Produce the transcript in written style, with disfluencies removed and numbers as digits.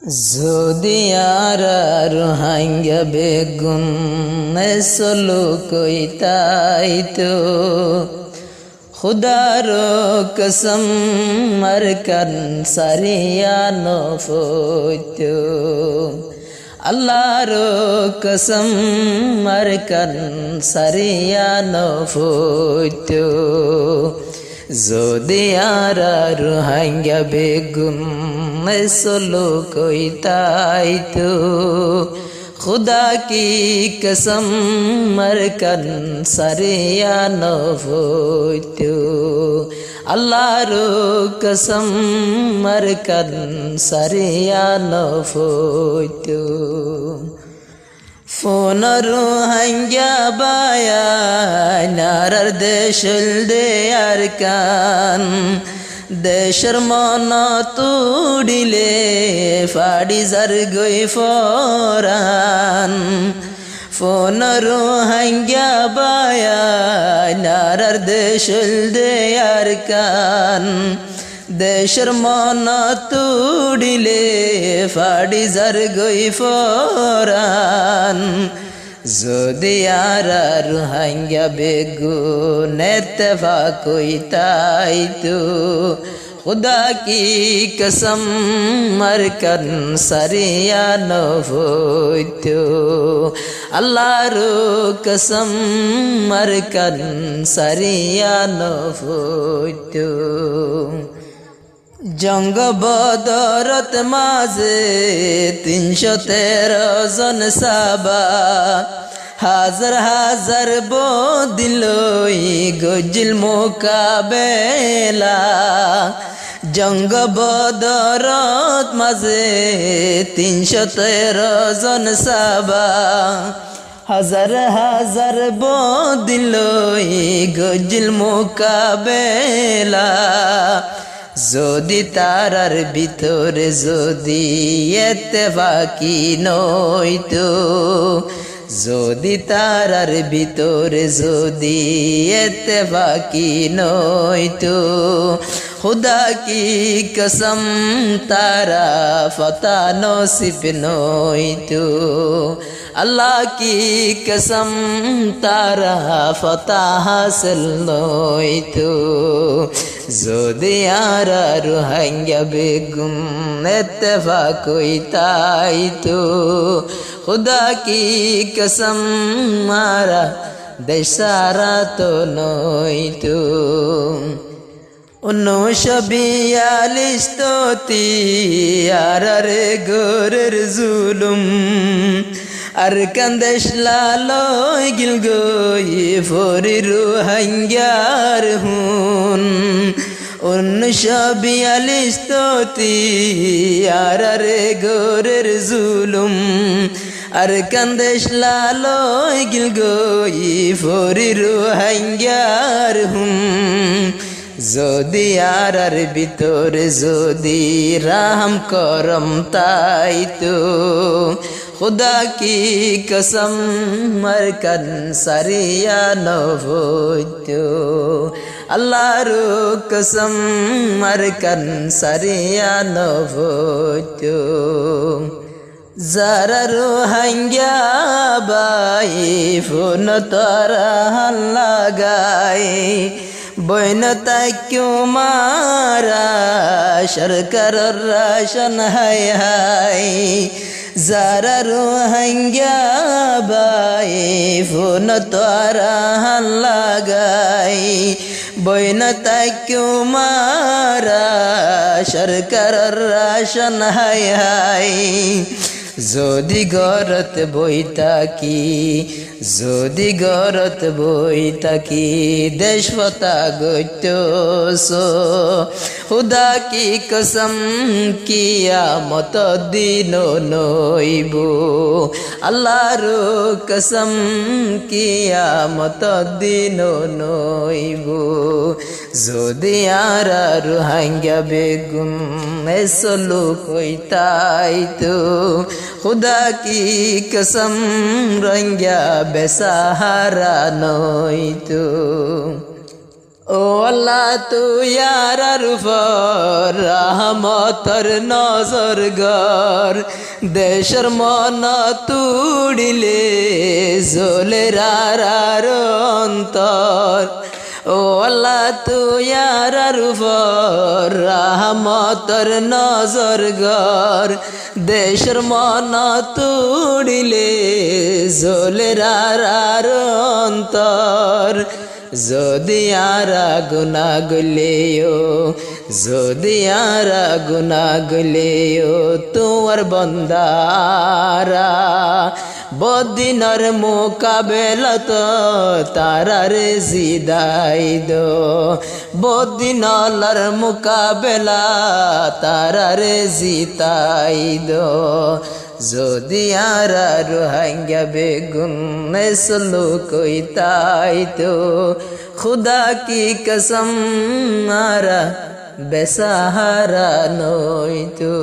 যদি আর রোহাঙ্গা বেগুন এসলো কইতাই তো খুদার কসম মার কান সারিয়া নফত আল্লাহর কসম মার কান সারিয়া নফত যদি আর রোহাঙ্গা বেগুন এসলো কইতাই তো खुदा की कसम मर कन सरिया नफोतो अल्लाह रो कसम मर कन सरिया नफोतो फोनरो हंग्या बाया नारर देशल दे अरकान দেশের মন তুড়িলে ফাড়ি যার গই ফরান ফোনর হাঙ্গা বায়া নারার দেশল দেয়ার কান দেশের মন তুড়িলে ফাড়ি যার গই ফরান যদি আর রোহাঙ্গা বেগুন ইত্তেফাক কইতাই তো खुदा की कसम मर कन सरिया नफोतो अल्लाह रो कसम मर कन सरिया नफोतो जंग बदरत माजे 313 জন সাবা হাজার হাজার বদিলই গজিল মোকাবেলা জঙ্গ বদরত মাঝে 313 জন সাবা হাজার হাজার বদিলই গজিল মোকাবেলা যদি তারার ভিতরে যদি ইত্তেফাকি নইতো যদি তারার ভিতরে যদি ইত্তেফাকি নইতো खुदा की कसम तारा फता नसीब नइतो अल्लाह की कसम तारा फता हासिल नइतो যদি আর রোহাঙ্গা বেগুন ইত্তেফাক কইতাই তো खुदा की कसम मारा দেশ সারা তো নইতো 1942 তোতি আর গোরের জুলুম আর কান্দেশ লালই গিল গই ফরি রোহাঙ্গার হুন 1942 তোতি আর গোরের জুলুম আর কান্দেশ লালই গিল গই ফরি রোহাঙ্গার হুন যদি আর ভিতরে যদি রাম করম তাই তো खुदा की कसम मर कन सरिया नफोतो अल्लाह रो कसम मर कन सरिया नफोतो যারা রোহাঙ্গা বাই ফোন তারা লাগাই বইন তাইক্যু মারা সরকার রাশন হাই হাই যারা রোহাঙ্গা বাই ফোন তারা লাগাই বইন তাইক্যু মারা সরকার রাশন হাই হাই যদি গরত বইতাকি যদি গরত বইতাকি দেশ ফতা গইতোসো खुदा की कसम कियामत दिन नइब अल्लाह रो कसम कियामत दिन नइब যদি আর রোহাঙ্গা বেগুন এসলো কইতাই তো खुदा की कसम रंग्या बेसहारा नइतो ও আল্লাহ তুই আর উপর রহমতর নজর গর দেশের মন তুড়িলে জ্বলে রার অন্তর ও আল্লাহ তুই আর উপর রহমতর নজর গর দেশের মন তুড়িলে জ্বলে রার অন্তর যদি আরা গুনা গুলেও যদি আরা গুনা গুলেও তোমার বন্দারা বদিনর মোকাবেলা তো তারারে জিদাই দো বদিনলার মোকাবেলা তারারে জিতাই দো যদি আরা রোহাঙ্গা বেগুন সলো কই তাই তো খুদা কি কসম আরা বেসাহারা নই তো।